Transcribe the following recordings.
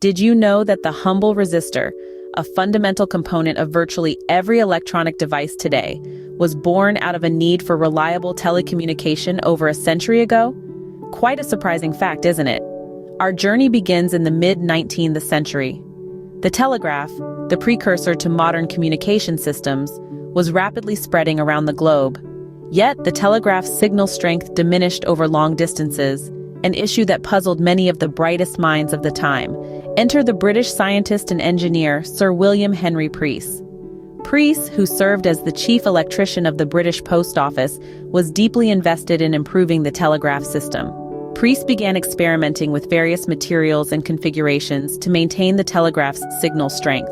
Did you know that the humble resistor, a fundamental component of virtually every electronic device today, was born out of a need for reliable telecommunication over a century ago? Quite a surprising fact, isn't it? Our journey begins in the mid-19th century. The telegraph, the precursor to modern communication systems, was rapidly spreading around the globe. Yet, the telegraph's signal strength diminished over long distances, an issue that puzzled many of the brightest minds of the time. Enter the British scientist and engineer Sir William Henry Preece. Preece, who served as the chief electrician of the British Post Office, was deeply invested in improving the telegraph system. Preece began experimenting with various materials and configurations to maintain the telegraph's signal strength.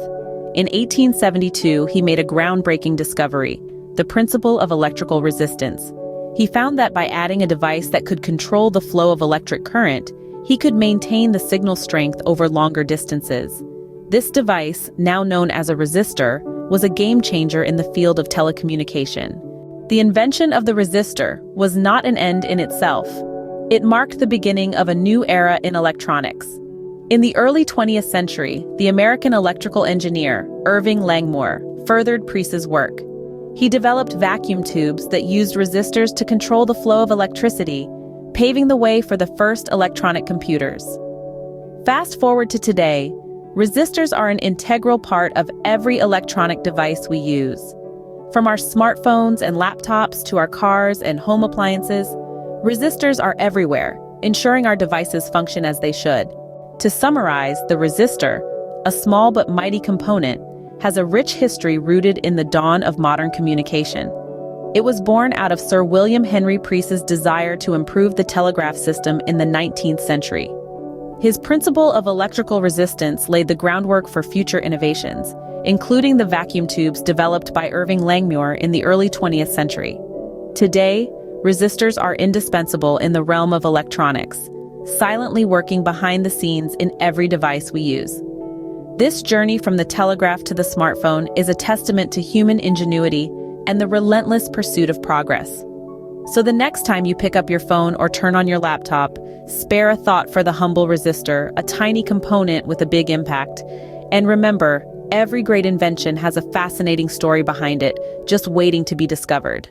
In 1872, he made a groundbreaking discovery: the principle of electrical resistance. He found that by adding a device that could control the flow of electric current, he could maintain the signal strength over longer distances. This device, now known as a resistor, was a game-changer in the field of telecommunication. The invention of the resistor was not an end in itself. It marked the beginning of a new era in electronics. In the early 20th century, the American electrical engineer, Irving Langmuir, furthered Preece's work. He developed vacuum tubes that used resistors to control the flow of electricity, paving the way for the first electronic computers. Fast forward to today, resistors are an integral part of every electronic device we use. From our smartphones and laptops to our cars and home appliances, resistors are everywhere, ensuring our devices function as they should. To summarize, the resistor, a small but mighty component, has a rich history rooted in the dawn of modern communication. It was born out of Sir William Henry Preece's desire to improve the telegraph system in the 19th century. His principle of electrical resistance laid the groundwork for future innovations, including the vacuum tubes developed by Irving Langmuir in the early 20th century. Today, resistors are indispensable in the realm of electronics, silently working behind the scenes in every device we use. This journey from the telegraph to the smartphone is a testament to human ingenuity and the relentless pursuit of progress. So the next time you pick up your phone or turn on your laptop, spare a thought for the humble resistor, a tiny component with a big impact. And remember, every great invention has a fascinating story behind it, just waiting to be discovered.